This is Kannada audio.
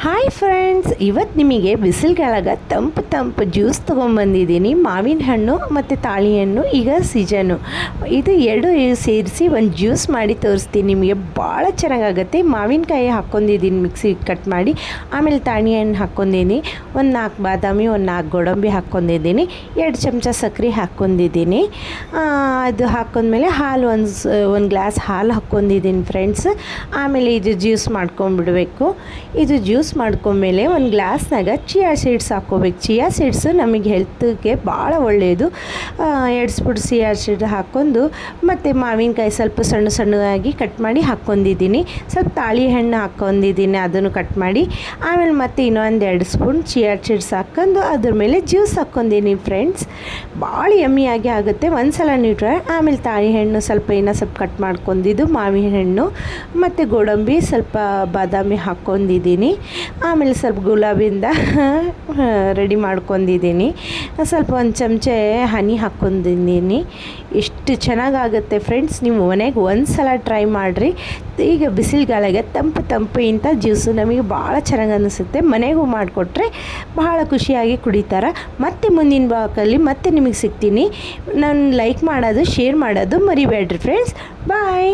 ಹಾಯ್ ಫ್ರೆಂಡ್ಸ್, ಇವತ್ತು ನಿಮಗೆ ಬಿಸಿಲುಗಾಲಗ ತಂಪು ತಂಪು ಜ್ಯೂಸ್ ತೊಗೊಂಬಂದಿದ್ದೀನಿ. ಮಾವಿನ ಹಣ್ಣು ಮತ್ತು ತಾಳಿ ಹಣ್ಣು ಈಗ ಸೀಸನು. ಇದು ಎರಡು ಸೇರಿಸಿ ಒಂದು ಜ್ಯೂಸ್ ಮಾಡಿ ತೋರಿಸ್ತೀನಿ ನಿಮಗೆ. ಭಾಳ ಚೆನ್ನಾಗಾಗುತ್ತೆ. ಮಾವಿನಕಾಯಿ ಹಾಕ್ಕೊಂಡಿದ್ದೀನಿ ಮಿಕ್ಸಿಗೆ ಕಟ್ ಮಾಡಿ. ಆಮೇಲೆ ತಾಳಿ ಹಣ್ಣು ಹಾಕ್ಕೊಂಡಿದ್ದೀನಿ. ಒಂದು 4 ಬಾದಾಮಿ, ಒಂದು 4 ಗೋಡಂಬಿ ಹಾಕ್ಕೊಂಡಿದ್ದೀನಿ. 2 ಚಮಚ ಸಕ್ಕರೆ ಹಾಕ್ಕೊಂಡಿದ್ದೀನಿ. ಅದು ಹಾಕ್ಕೊಂಡ್ಮೇಲೆ ಹಾಲು ಒಂದು ಗ್ಲಾಸ್ ಹಾಲು ಹಾಕ್ಕೊಂಡಿದ್ದೀನಿ ಫ್ರೆಂಡ್ಸ್. ಆಮೇಲೆ ಇದು ಜ್ಯೂಸ್ ಮಾಡ್ಕೊಂಡ್ಬಿಡಬೇಕು. ಇದು ಜ್ಯೂಸ್ ಮಾಡ್ಕೊಂಡ್ಮೇಲೆ ಒಂದು ಗ್ಲಾಸ್ನಾಗ ಚಿಯಾ ಸೀಡ್ಸ್ ಹಾಕ್ಕೋಬೇಕು. ಚಿಯಾ ಸೀಡ್ಸು ನಮಗೆ ಹೆಲ್ತ್ಗೆ ಭಾಳ ಒಳ್ಳೆಯದು. 2 ಸ್ಪೂನ್ ಚಿಯಾ ಸೀಡ್ ಹಾಕ್ಕೊಂಡು ಮತ್ತು ಮಾವಿನಕಾಯಿ ಸ್ವಲ್ಪ ಸಣ್ಣ ಸಣ್ಣದಾಗಿ ಕಟ್ ಮಾಡಿ ಹಾಕ್ಕೊಂಡಿದ್ದೀನಿ. ಸ್ವಲ್ಪ ತಾಳಿ ಹಣ್ಣು ಹಾಕ್ಕೊಂಡಿದ್ದೀನಿ, ಅದನ್ನು ಕಟ್ ಮಾಡಿ. ಆಮೇಲೆ ಮತ್ತೆ ಇನ್ನೊಂದು 2 ಸ್ಪೂನ್ ಚಿಯಾ ಸೀಡ್ಸ್ ಹಾಕ್ಕೊಂಡು ಅದ್ರ ಮೇಲೆ ಜ್ಯೂಸ್ ಹಾಕ್ಕೊಂಡಿದ್ದೀನಿ ಫ್ರೆಂಡ್ಸ್. ಭಾಳ ಯಮ್ಮಿಯಾಗಿ ಆಗುತ್ತೆ. ಒಂದು ಸಲ ನೀವು ಟ್ರೈ. ಆಮೇಲೆ ತಾಳಿ ಹಣ್ಣು ಸ್ವಲ್ಪ ಸ್ವಲ್ಪ ಕಟ್ ಮಾಡ್ಕೊಂಡಿದ್ದು, ಮಾವಿನ ಹಣ್ಣು ಮತ್ತು ಗೋಡಂಬಿ, ಸ್ವಲ್ಪ ಬಾದಾಮಿ ಹಾಕ್ಕೊಂಡಿದ್ದೀನಿ. ಆಮೇಲೆ ಸ್ವಲ್ಪ ಗುಲಾಬಿಂದ ರೆಡಿ ಮಾಡ್ಕೊಂಡಿದ್ದೀನಿ. ಸ್ವಲ್ಪ ಒಂದು ಚಮಚ ಹನಿ ಹಾಕ್ಕೊಂಡಿದ್ದೀನಿ. ಎಷ್ಟು ಚೆನ್ನಾಗಾಗುತ್ತೆ ಫ್ರೆಂಡ್ಸ್. ನೀವು ಮನೆಗೆ ಒಂದು ಸಲ ಟ್ರೈ ಮಾಡಿರಿ. ಈಗ ಬಿಸಿಲುಗಾಲಗೆ ತಂಪು ಇಂಥ ಜ್ಯೂಸು ನಮಗೆ ಭಾಳ ಚೆನ್ನಾಗಿ ಅನಿಸುತ್ತೆ. ಮನೆಗೂ ಮಾಡಿಕೊಟ್ರೆ ಭಾಳ ಖುಷಿಯಾಗಿ ಕುಡಿತಾರೆ. ಮತ್ತೆ ಮುಂದಿನ ಬ್ಲಾಗಲ್ಲಿ ಮತ್ತೆ ನಿಮಗೆ ಸಿಗ್ತೀನಿ. ನಾನು ಲೈಕ್ ಮಾಡೋದು, ಶೇರ್ ಮಾಡೋದು ಮರಿಬೇಡ್ರಿ ಫ್ರೆಂಡ್ಸ್. ಬಾಯ್.